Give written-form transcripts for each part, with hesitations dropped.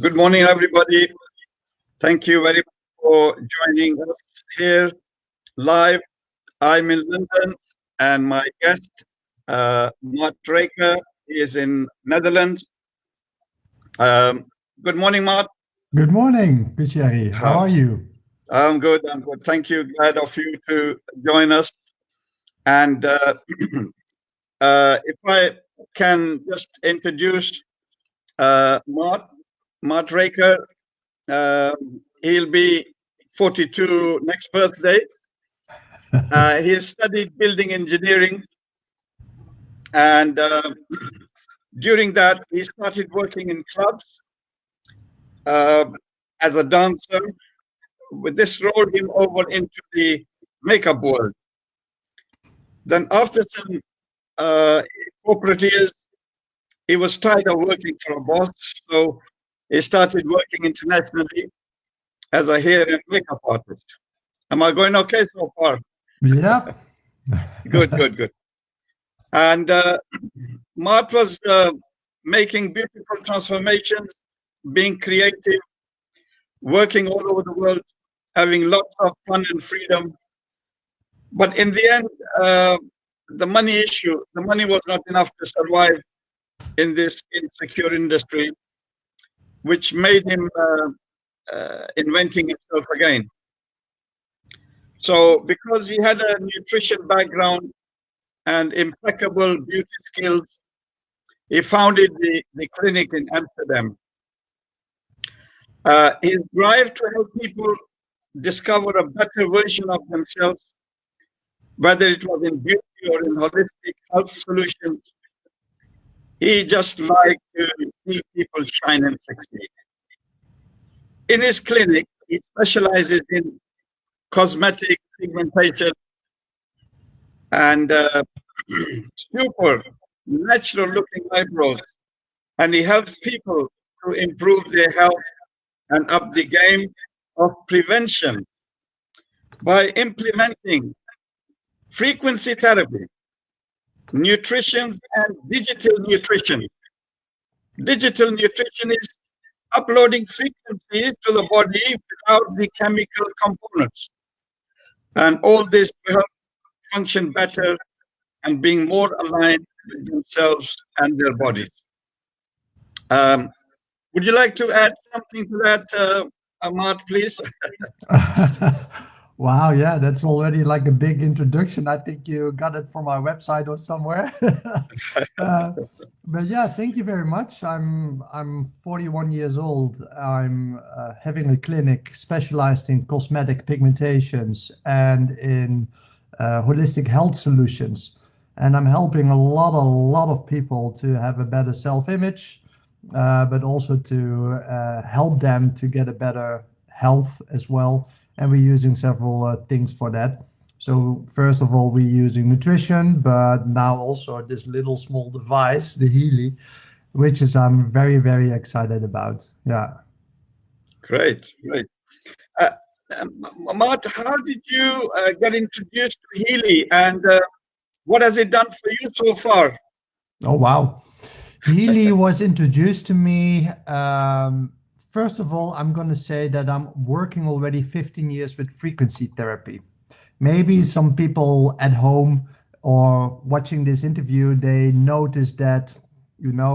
Good morning, everybody. Thank you very much for joining us here live. I'm in London, and my guest, Mart Reker, is in Netherlands. Um, Good morning, Mart. Good morning, Picheri. How Uh, are you? I'm good. I'm good. Thank you. Glad of you to join us. And if I can just introduce Mart Reker, he'll be 42 next birthday. He has studied building engineering, and during that, he started working in clubs uh, as a dancer. With this, rolled him over into the makeup world. Then, after some uh, corporate years, he was tired of working for a boss, so he started working internationally as a hair and makeup artist. Am I going okay so far? Yep. Good, good, good. And Mart was making beautiful transformations, being creative, working all over the world, having lots of fun and freedom. But in the end, the money issue, the money was not enough to survive in this insecure industry, which made him inventing himself again. So, because he had a nutrition background and impeccable beauty skills, he founded the clinic in Amsterdam. His drive to help people discover a better version of themselves, whether it was in beauty or in holistic health solutions, he just liked to see people shine and succeed. In his clinic, he specializes in cosmetic pigmentation and super natural looking eyebrows. And he helps people to improve their health and up the game of prevention by implementing frequency therapy, nutrition, and digital nutrition. Digital nutrition is uploading frequencies to the body without the chemical components. And all this to help function better and being more aligned with themselves and their bodies. Um, would you like to add something to that, Ahmad, please? Wow, yeah, that's already like a big introduction. I think you got it from our website or somewhere. uh, but yeah, thank you very much. I'm 41 years old. I'm having a clinic specialized in cosmetic pigmentations and in holistic health solutions, and I'm helping a lot of people to have a better self-image, but also to help them to get a better health as well. And we're using several things for that. So first of all, we're using nutrition, but now also this little small device, the Healy, which is I'm very excited about. Yeah. Great, great. Uh, Ahmad, how did you get introduced to Healy, and what has it done for you so far? Oh wow. Healy was introduced to me. First of all, I'm going to say that I'm working already 15 years with frequency therapy. Maybe some people at home or watching this interview, they notice that,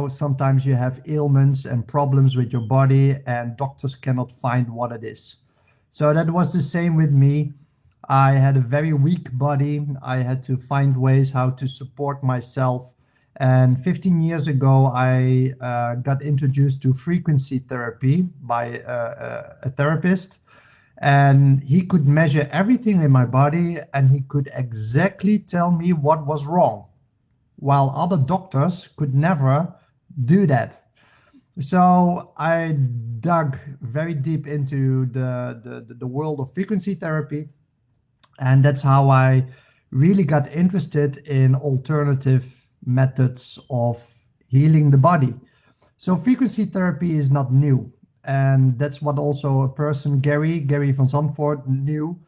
sometimes you have ailments and problems with your body and doctors cannot find what it is. So that was the same with me. I had a very weak body. I had to find ways how to support myself. And 15 years ago, I got introduced to frequency therapy by a therapist, and he could measure everything in my body and he could exactly tell me what was wrong, while other doctors could never do that. So I dug very deep into the world of frequency therapy, and that's how I really got interested in alternative methods of healing the body. So frequency therapy is not new. And that's what also a person, Gary van Zandvoort, knew.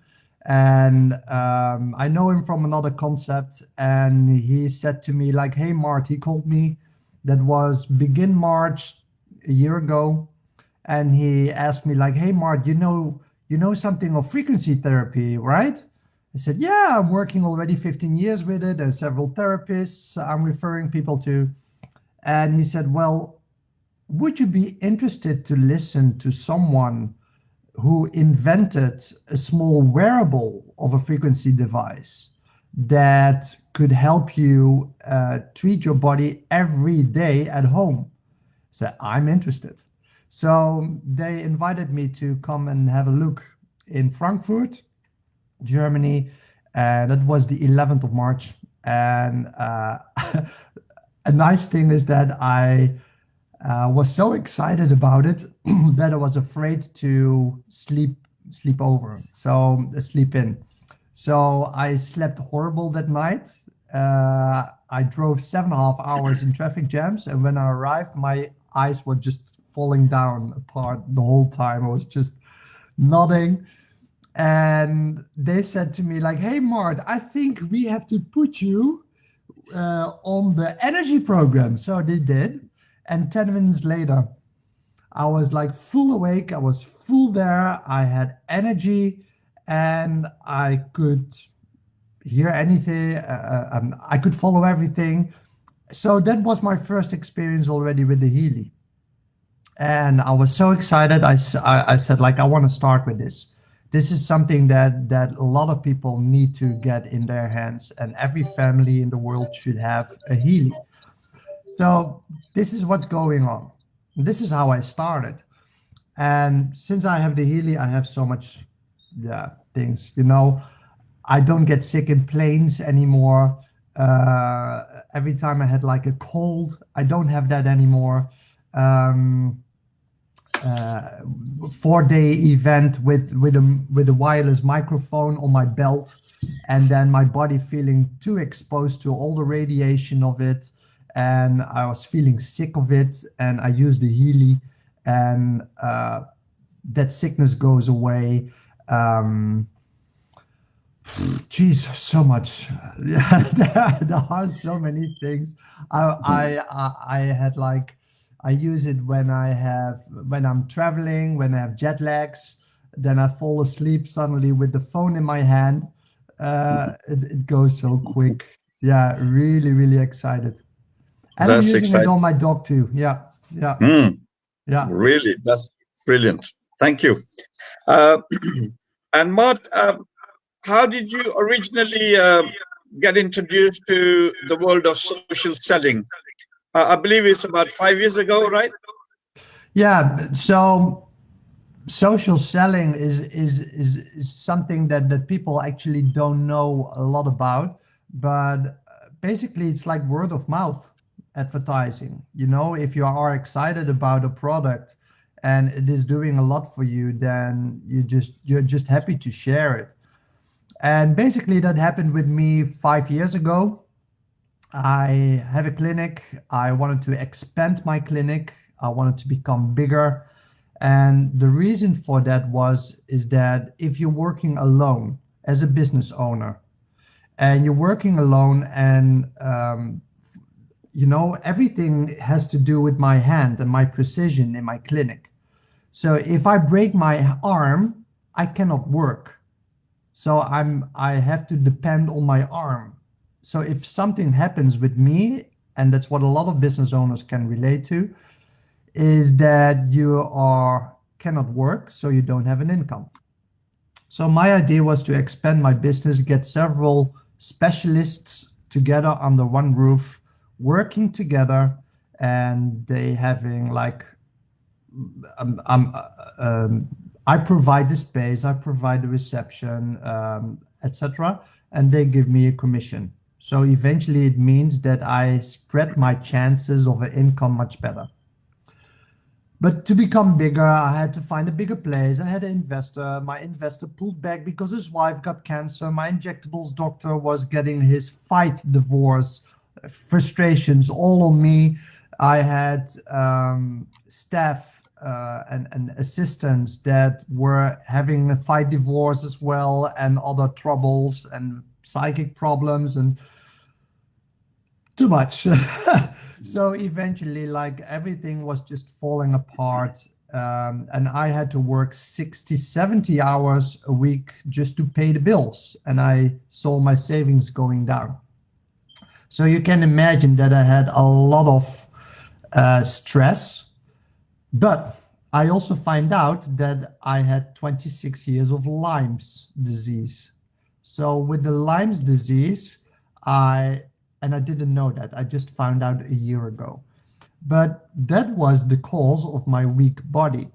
And I know him from another concept. And he said to me, like, hey, Mart, he called me. That was begin March a year ago. and he asked me like, "Hey, Mart, you know something of frequency therapy, right?" I said, "Yeah, I'm working already 15 years with it, and several therapists I'm referring people to." And he said, "Well, would you be interested to listen to someone who invented a small wearable of a frequency device that could help you treat your body every day at home?" So I'm interested. So they invited me to come and have a look in Frankfurt, Germany, and it was the 11th of March. And a nice thing is that I was so excited about it that I was afraid to sleep over, so sleep in. So I slept horrible that night. I drove 7.5 hours in traffic jams, and when I arrived, my eyes were just falling down apart the whole time. I was just nodding, and they said to me like, "Hey, Mart, I think we have to put you on the energy program." So they did, and 10 minutes later, I was like full awake. I was full there. I had energy, and I could hear anything. I could follow everything. So that was my first experience already with the Healy, and I was so excited. I said like, I want to start with this. This is something that a lot of people need to get in their hands, and every family in the world should have a Healy. So this is what's going on. This is how I started. And since I have the Healy, I have so much, yeah, things. I don't get sick in planes anymore. Every time I had like a cold, I don't have that anymore. Um, 4-day event with a wireless microphone on my belt, and then my body feeling too exposed to all the radiation of it, and I was feeling sick of it, and I used the Healy, and that sickness goes away. um Geez, so much. Yeah, there are so many things. I had like, I use it when I'm traveling, when I have jet lags, then I fall asleep suddenly with the phone in my hand. It goes so quick. Yeah, really, really excited. And I'm That's using it exciting. on my dog too. Yeah, yeah, Mm, yeah. really, that's brilliant. Thank you. Uh, and Mart, how did you originally get introduced to the world of social selling? I believe it's about 5 years ago, right? Yeah, so social selling is something that people actually don't know a lot about, but basically it's like word of mouth advertising. If you are excited about a product and it is doing a lot for you, then you're just happy to share it. And basically that happened with me 5 years ago. I have a clinic. I wanted to expand my clinic. I wanted to become bigger. And the reason for that is that if you're working alone as a business owner, and you're working alone, and everything has to do with my hand and my precision in my clinic. So if I break my arm, I cannot work. So I have to depend on my arm. So if something happens with me, and that's what a lot of business owners can relate to, is that you are cannot work, so you don't have an income. So my idea was to expand my business, get several specialists together under one roof, working together, and they having like, um, um, uh, um, I provide the space, I provide the reception, etc., and they give me a commission. So eventually, it means that I spread my chances of an income much better. But to become bigger, I had to find a bigger place. I had an investor. My investor pulled back because his wife got cancer. My injectables doctor was getting his fight divorce, frustrations all on me. I had staff and assistants that were having a fight divorce as well, and other troubles and psychic problems, and too much. So eventually, like, everything was just falling apart. and I had to work 60, 70 hours a week just to pay the bills. And I saw my savings going down. So you can imagine that I had a lot of stress. But I also find out that I had 26 years of Lyme's disease. So with the Lyme's disease, I didn't know that. I just found out a year ago. But that was the cause of my weak body.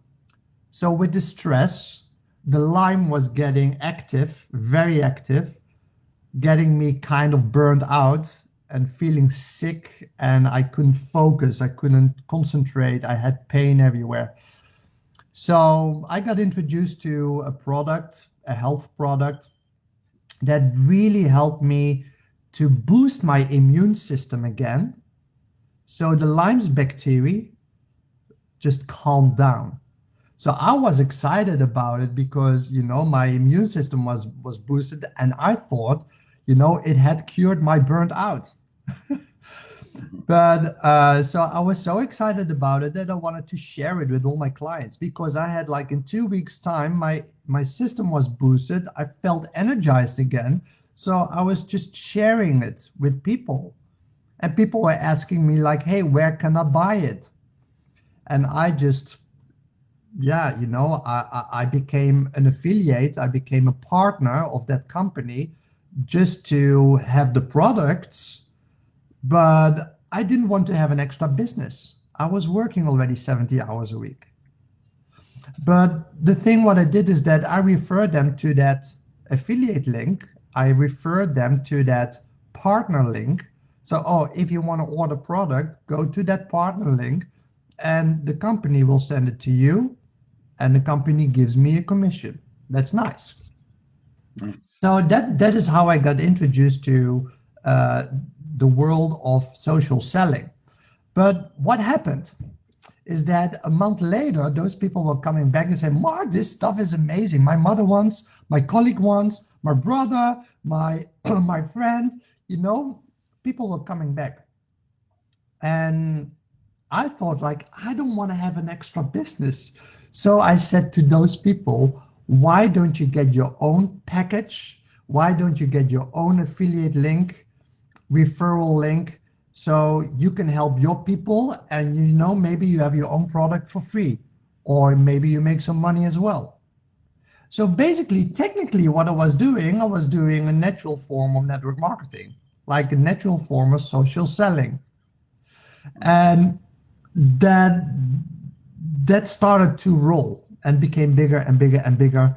So with the stress, the Lyme was getting active, very active, getting me kind of burned out and feeling sick, and I couldn't focus, I couldn't concentrate, I had pain everywhere. So I got introduced to a product, a health product, that really helped me to boost my immune system again. So the Lyme's bacteria just calmed down. So I was excited about it because, my immune system was boosted, and I thought, it had cured my burnt out. But so I was so excited about it that I wanted to share it with all my clients, because I had, like, in 2 weeks time, my system was boosted. I felt energized again. So I was just sharing it with people, and people were asking me, like, hey, where can I buy it? And I just, I became an affiliate. I became a partner of that company just to have the products. But I didn't want to have an extra business. I was working already 70 hours a week. But the thing what I did is that I referred them to that affiliate link. I referred them to that partner link. So, if you want to order product, go to that partner link, and the company will send it to you, and the company gives me a commission. That's nice. So that is how I got introduced to the world of social selling. But what happened is that a month later, those people were coming back and saying, Mart, this stuff is amazing. My mother wants, my colleague wants, my brother, my my friend, people were coming back. And I thought, like, I don't want to have an extra business. So I said to those people, why don't you get your own package? Why don't you get your own affiliate link, referral link, so you can help your people, and maybe you have your own product for free, or maybe you make some money as well. So basically, technically, what I was doing a natural form of network marketing, like a natural form of social selling. And that started to roll and became bigger and bigger and bigger.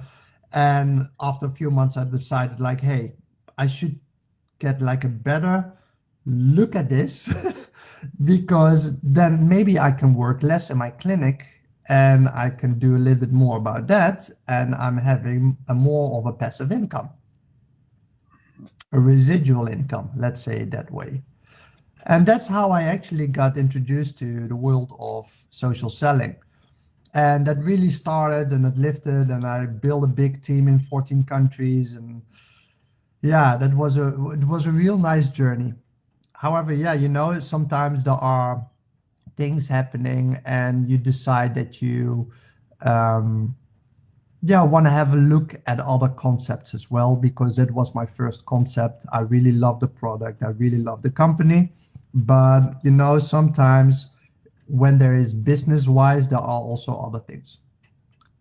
And after a few months, I decided, like, hey, I should get like a better look at this because then maybe I can work less in my clinic and I can do a little bit more about that, and I'm having a more of a passive income, a residual income, let's say it that way. And that's how I actually got introduced to the world of social selling. And that really started, and it lifted, and I built a big team in 14 countries. And yeah, it was a real nice journey. However, sometimes there are things happening and you decide that you want to have a look at other concepts as well, because that was my first concept. I really love the product. I really love the company. But, sometimes when there is business-wise, there are also other things.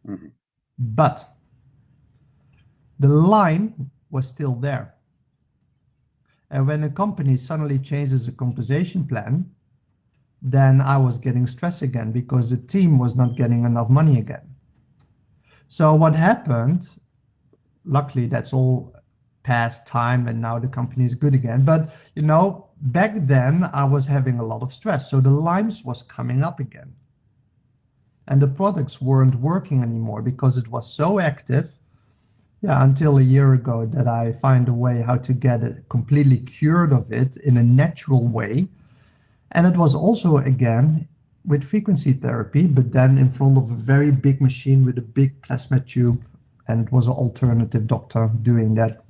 Mm-hmm. But the line was still there. And when a company suddenly changes a compensation plan, then I was getting stressed again because the team was not getting enough money again. So what happened, luckily that's all past time and now the company is good again. But, back then I was having a lot of stress. So the Lyme's was coming up again. And the products weren't working anymore because it was so active. Yeah, until a year ago that I find a way how to get it completely cured of it in a natural way. And it was also, again, with frequency therapy, but then in front of a very big machine with a big plasma tube. And it was an alternative doctor doing that.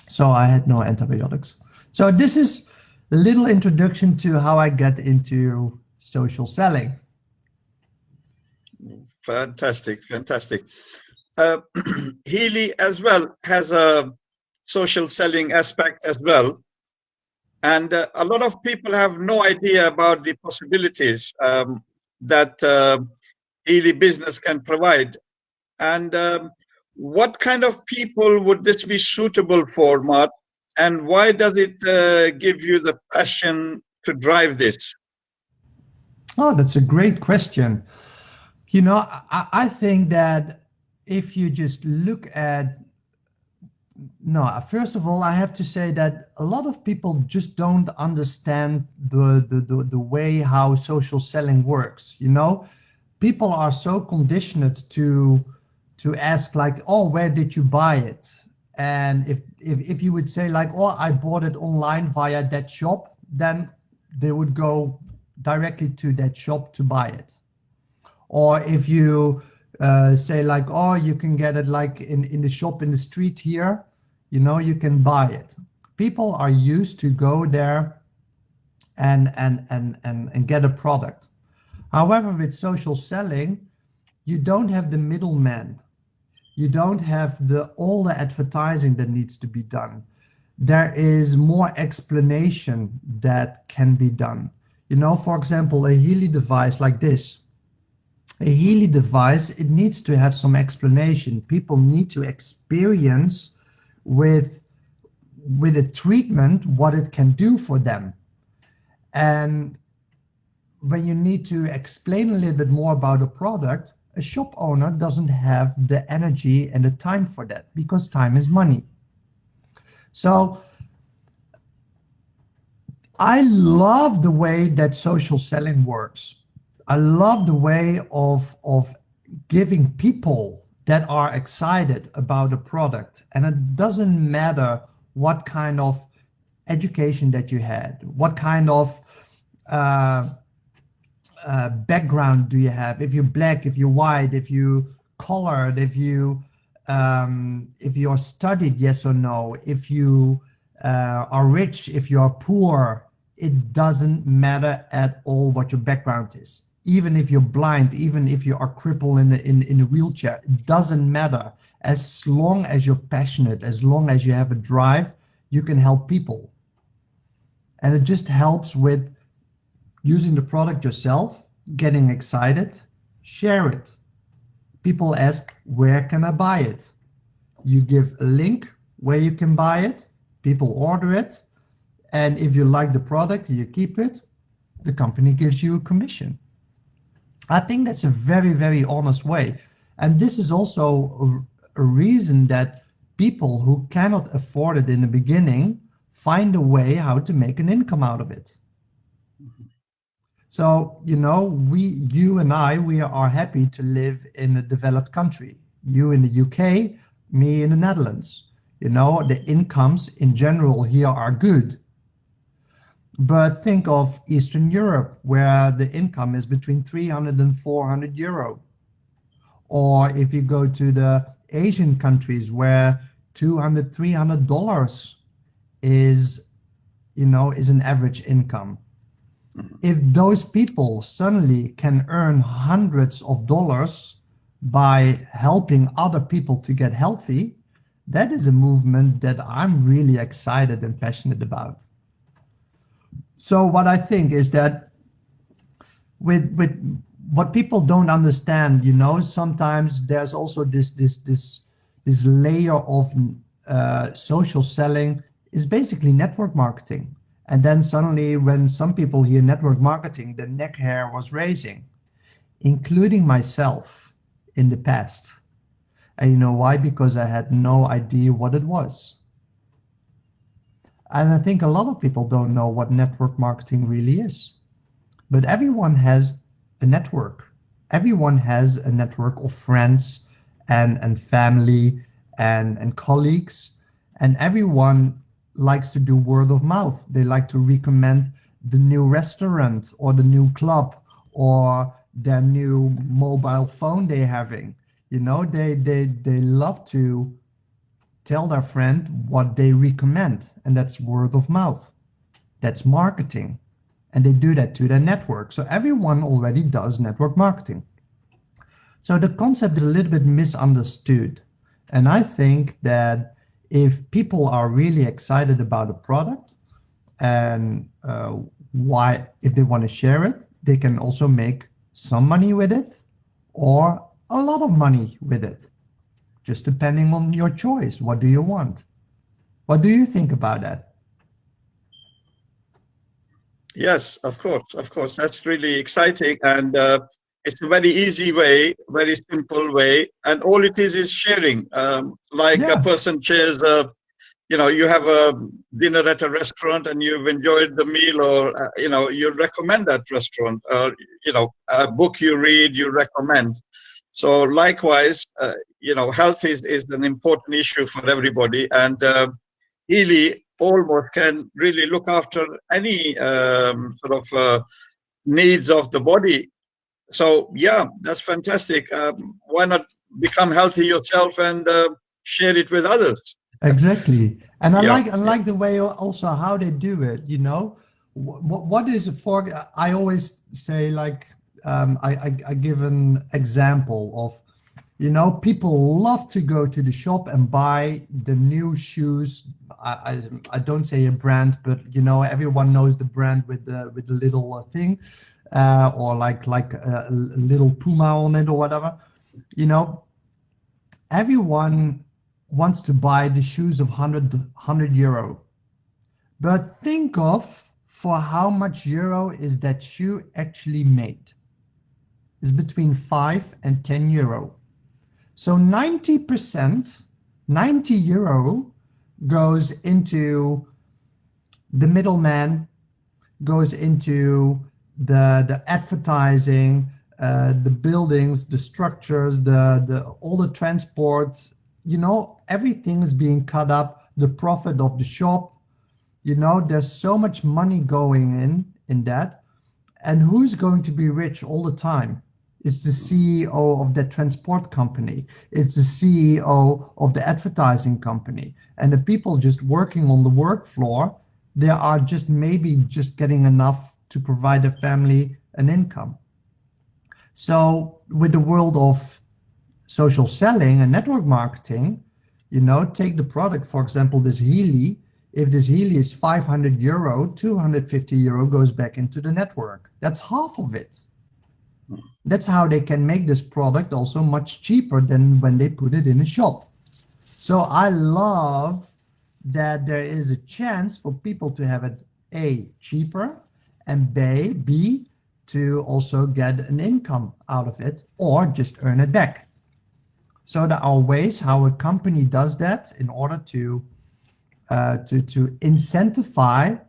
So I had no antibiotics. So this is a little introduction to how I get into social selling. Fantastic, fantastic. Uh, Healy as well has a social selling aspect as well. And a lot of people have no idea about the possibilities that Healy business can provide. And what kind of people would this be suitable for, Mart? And why does it give you the passion to drive this? Oh, that's a great question. You know, I think that if you just look at, no, first of all, I have to say that a lot of people just don't understand the way how social selling works. You know, people are so conditioned to ask like, oh, where did you buy it? And if you would say like, oh, I bought it online via that shop, then they would go directly to that shop to buy it. Or if you say like, oh, you can get it like in the shop in the street here, you know, you can buy it. People are used to go there and get a product. However, with social selling, you don't have the middleman. You don't have all the advertising that needs to be done. There is more explanation that can be done. You know, for example, a Healy device like this. A Healy device, it needs to have some explanation. People need to experience with a treatment what it can do for them. And when you need to explain a little bit more about a product, a shop owner doesn't have the energy and the time for that because time is money. So I love the way that social selling works. I love the way of giving people that are excited about a product. And it doesn't matter what kind of education that you had, what kind of uh, background do you have? If you're black, if you're white, if you colored, if you're studied, yes or no, if you are rich, if you are poor, it doesn't matter at all what your background is. Even if you're blind, even if you are crippled in a wheelchair, it doesn't matter. As long as you're passionate, as long as you have a drive, you can help people. And it just helps with using the product yourself, getting excited, share it. People ask, where can I buy it? You give a link where you can buy it, people order it, and if you like the product, you keep it, the company gives you a commission. I think that's a very, very honest way. And this is also a reason that people who cannot afford it in the beginning find a way how to make an income out of it. So, you know, you and I, we are happy to live in a developed country. You in the UK, me in the Netherlands. You know, the incomes in general here are good. But think of Eastern Europe, where the income is between 300 and 400 euro. Or if you go to the Asian countries where 200, $300 is, you know, is an average income. If those people suddenly can earn hundreds of dollars by helping other people to get healthy, that is a movement that I'm really excited and passionate about. So what I think is that with what people don't understand, you know, sometimes there's also this layer of social selling is basically network marketing. And then suddenly when some people hear network marketing, the neck hair was raising, including myself in the past. And you know why? Because I had no idea what it was. And I think a lot of people don't know what network marketing really is. But everyone has a network. Everyone has a network of friends and family and colleagues. And everyone likes to do word of mouth. They like to recommend the new restaurant or the new club or their new mobile phone they're having. You know, they love to tell their friend what they recommend, and that's word of mouth. That's marketing. And they do that to their network. So everyone already does network marketing. So the concept is a little bit misunderstood. And I think that if people are really excited about a product and why, if they want to share it, they can also make some money with it or a lot of money with it, just depending on your choice. What do you want? What do you think about that? Yes, of course. That's really exciting, and it's a very easy way, very simple way, and all it is sharing. Like a Yeah, person shares, you have a dinner at a restaurant and you've enjoyed the meal, or you recommend that restaurant, or a book you read, you recommend. So likewise, health is an important issue for everybody, and Healy almost can really look after any sort of needs of the body. So yeah, that's fantastic. Why not become healthy yourself and share it with others? exactly. And Yeah, I yeah. like the way also how they do it, you know. What is it for? I always say like I give an example of, you know, people love to go to the shop and buy the new shoes. I don't say a brand, but you know, everyone knows the brand with the little thing, or like a little Puma on it or whatever. You know, everyone wants to buy the shoes of 100 euro. But think of for how much euro is that shoe actually made? It's between 5 and 10 euro. So 90%, 90 euro goes into the middleman, goes into the advertising, the buildings, the structures, the all the transport. You know, everything is being cut up. The profit of the shop. You know, there's so much money going in that, and who's going to be rich all the time? It's the CEO of the transport company. It's the CEO of the advertising company. And the people just working on the work floor, they are just maybe just getting enough to provide a family an income. So with the world of social selling and network marketing, you know, take the product, for example, this Healy. If this Healy is 500 euro, 250 euro goes back into the network. That's half of it. That's how they can make this product also much cheaper than when they put it in a shop. So I love that there is a chance for people to have it A, cheaper, and B, to also get an income out of it or just earn it back. So there are ways how a company does that in order to incentivize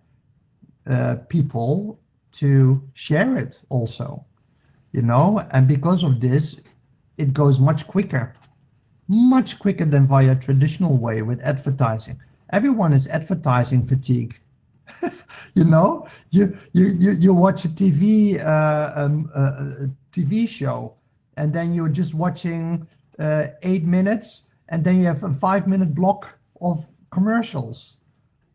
people to share it also, you know, and because of this, it goes much quicker than via traditional way with advertising. Everyone is advertising fatigue. You know, you watch a TV show, and then you're just watching 8 minutes, and then you have a 5 minute block of commercials.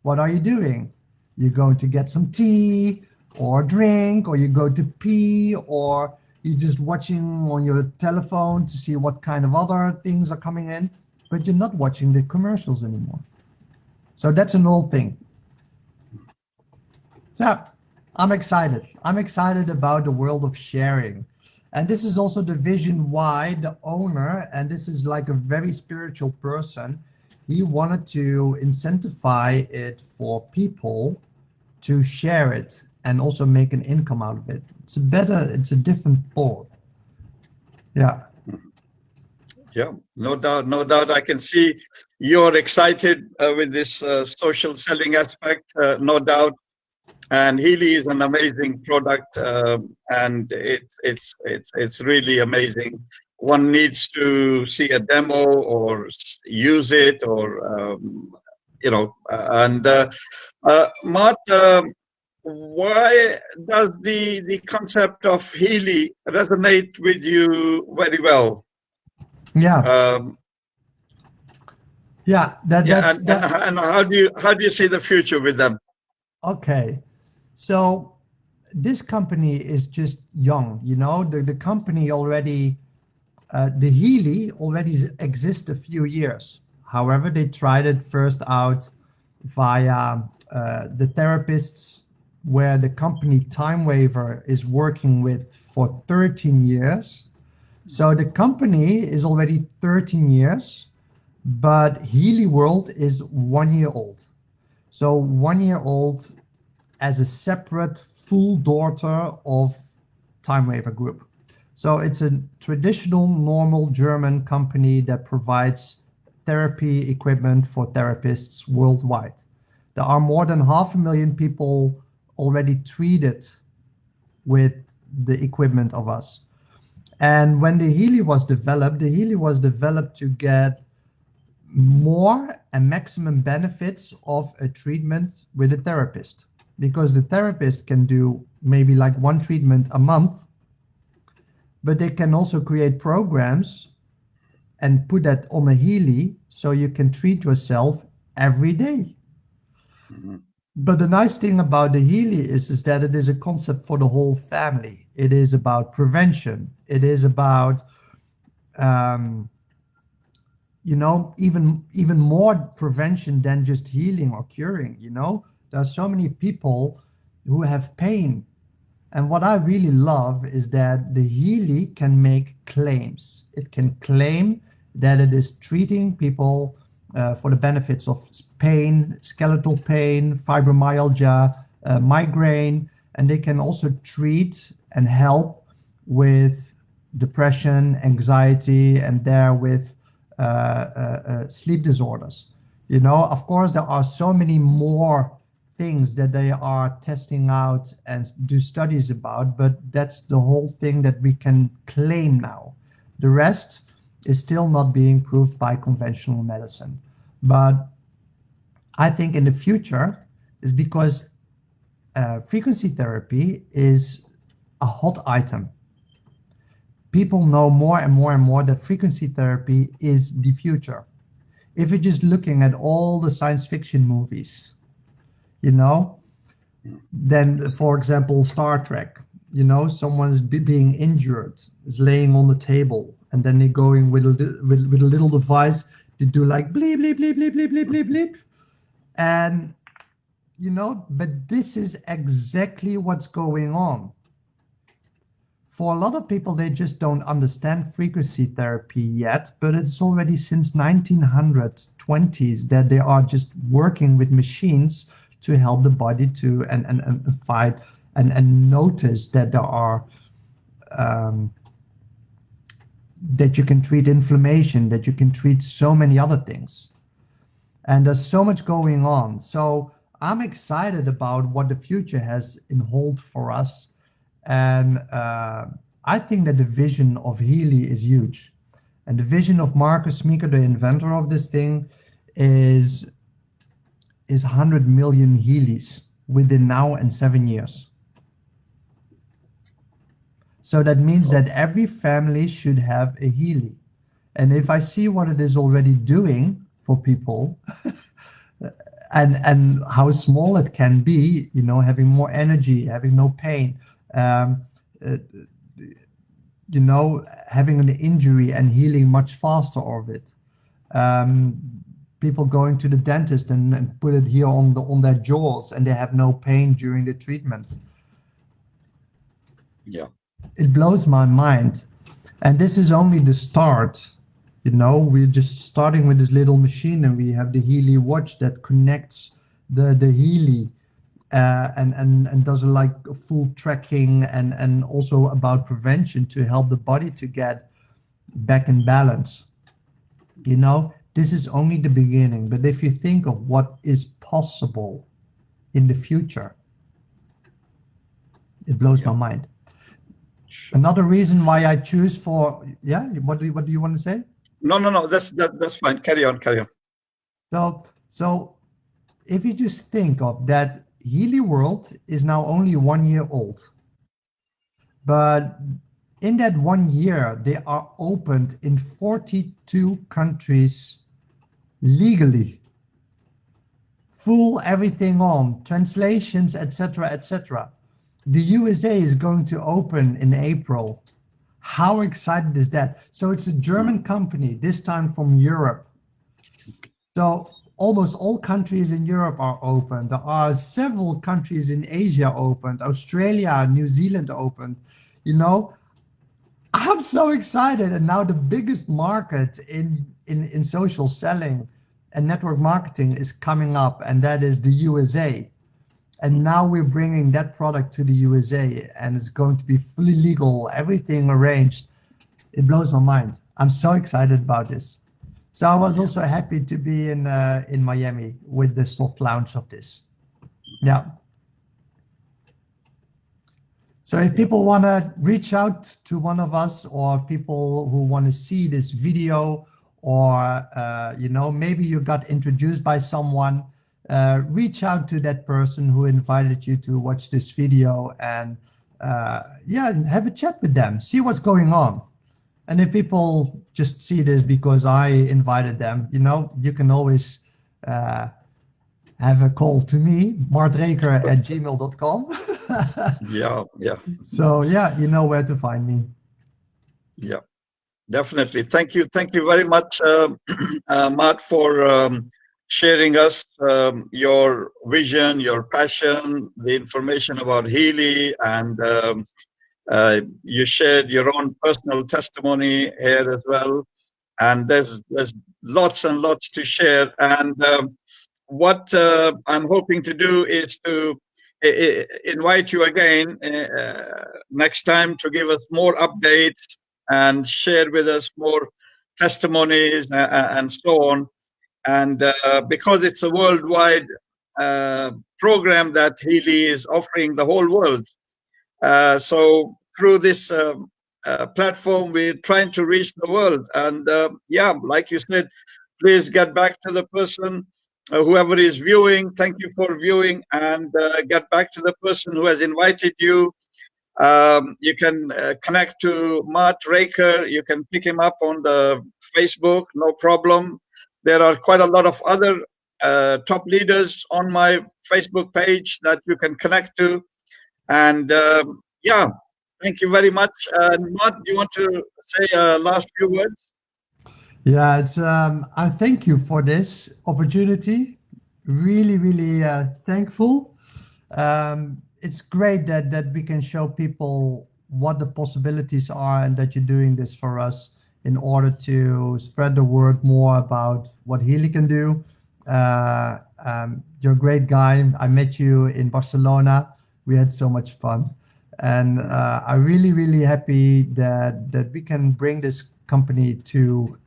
What are you doing? You're going to get some tea or drink, or you go to pee, or you're just watching on your telephone to see what kind of other things are coming in, but you're not watching the commercials anymore. So that's an old thing. So I'm excited. I'm excited about the world of sharing. And this is also the vision why the owner, and this is like a very spiritual person, he wanted to incentivize it for people to share it and also make an income out of it. It's a different thought. Yeah. Yeah, no doubt, no doubt. I can see you're excited with this social selling aspect, no doubt. And Healy is an amazing product, and it's really amazing. One needs to see a demo or use it, or and Mart, why does the concept of Healy resonate with you very well? Yeah. Um, Yeah. That yeah, that's and that. and how do you see the future with them? Okay. So this company is just young, you know, the company already The Healy already exists a few years. However, they tried it first out via the therapists where the company Time Waver is working with for 13 years. So the company is already 13 years, but Healy World is 1 year old. So 1 year old as a separate full daughter of Time Waver Group. So it's a traditional, normal German company that provides therapy equipment for therapists worldwide. There are more than 500,000 people already treated with the equipment of us. And when the Healy was developed, the Healy was developed to get more and maximum benefits of a treatment with a therapist. Because the therapist can do maybe like one treatment a month, but they can also create programs and put that on a Healy so you can treat yourself every day. Mhm. But the nice thing about the Healy is that it is a concept for the whole family. It is about prevention. It is about, um, even more prevention than just healing or curing. There are so many people who have pain. And what I really love is that the Healy can make claims. It can claim that it is treating people for the benefits of pain, skeletal pain, fibromyalgia, migraine, and they can also treat and help with depression, anxiety, and therewith sleep disorders. Of course, there are so many more things that they are testing out and do studies about, but that's the whole thing that we can claim now. The rest is still not being proved by conventional medicine. But I think in the future is because frequency therapy is a hot item. People know more and more and more that frequency therapy is the future. If you're just looking at all the science fiction movies, then, for example, Star Trek, someone's being injured, is laying on the table, and then they're going with a little device to do like bleep, bleep, bleep, bleep, bleep, bleep, bleep, bleep. And, but this is exactly what's going on. For a lot of people, they just don't understand frequency therapy yet, but it's already since 1920s that they are just working with machines to help the body to and fight and notice that there are that you can treat inflammation, that you can treat so many other things. And there's so much going on. So I'm excited about what the future has in hold for us. And I think that the vision of Healy is huge. And the vision of Marcus Meeker, the inventor of this thing, is 100 million Healys within now and 7 years. So that means that every family should have a Healy. And if I see what it is already doing for people, and how small it can be, having more energy, having no pain, having an injury and healing much faster of it. People going to the dentist and put it here on their jaws and they have no pain during the treatment. Yeah. It blows my mind. And this is only the start. We're just starting with this little machine, and we have the Healy watch that connects the Healy and does like full tracking and also about prevention to help the body to get back in balance. This is only the beginning, but if you think of what is possible in the future, it blows my mind. Sure. Another reason why I choose what do you want to say? No, that's fine. Carry on. So if you just think of that, Healy World is now only 1 year old, but in that 1 year, they are opened in 42 countries legally. Full everything on, translations, etc., etc. The USA is going to open in April. How excited is that? So it's a German company, this time from Europe. So almost all countries in Europe are open. There are several countries in Asia opened, Australia, New Zealand opened. You know, I'm so excited. And now the biggest market in social selling and network marketing is coming up, and that is the USA. And now we're bringing that product to the USA, and it's going to be fully legal, everything arranged. It blows my mind. I'm so excited about this. So I was also happy to be in Miami with the soft launch of this. Yeah. So if people want to reach out to one of us, or people who want to see this video, or you know, maybe you got introduced by someone, reach out to that person who invited you to watch this video, and yeah, have a chat with them, see what's going on. And if people just see this because I invited them, you know, you can always have a call to me, martreker@gmail.com. Yeah, yeah, So yeah, you know where to find me. yeah, definitely. Thank you very much, Mart, for sharing us your vision, your passion, the information about Healy, and you shared your own personal testimony here as well. And there's lots and lots to share. And what I'm hoping to do is to invite you again next time to give us more updates and share with us more testimonies and so on. And because it's a worldwide program that Healy is offering the whole world, so through this platform, we're trying to reach the world. And yeah, like you said, please get back to the person, whoever is viewing. Thank you for viewing, and get back to the person who has invited you. You can connect to Mart Reker. You can pick him up on the Facebook, no problem. There are quite a lot of other top leaders on my Facebook page that you can connect to. And yeah, thank you very much. Mart, do you want to say last few words? Yeah, it's I thank you for this opportunity. Really, really thankful. It's great that we can show people what the possibilities are, and that you're doing this for us in order to spread the word more about what Healy can do. You're a great guy. I met you in Barcelona. We had so much fun, and I'm really, really happy that we can bring this company to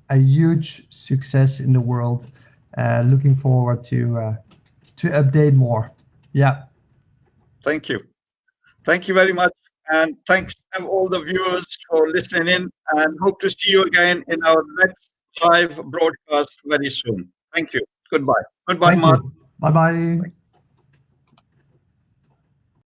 a huge success in the world. Looking forward to update more. Yeah. Thank you. Thank you very much. And thanks to all the viewers for listening in, and hope to see you again in our next live broadcast very soon. Thank you. Goodbye. Goodbye, Thank Mark. you. Bye bye.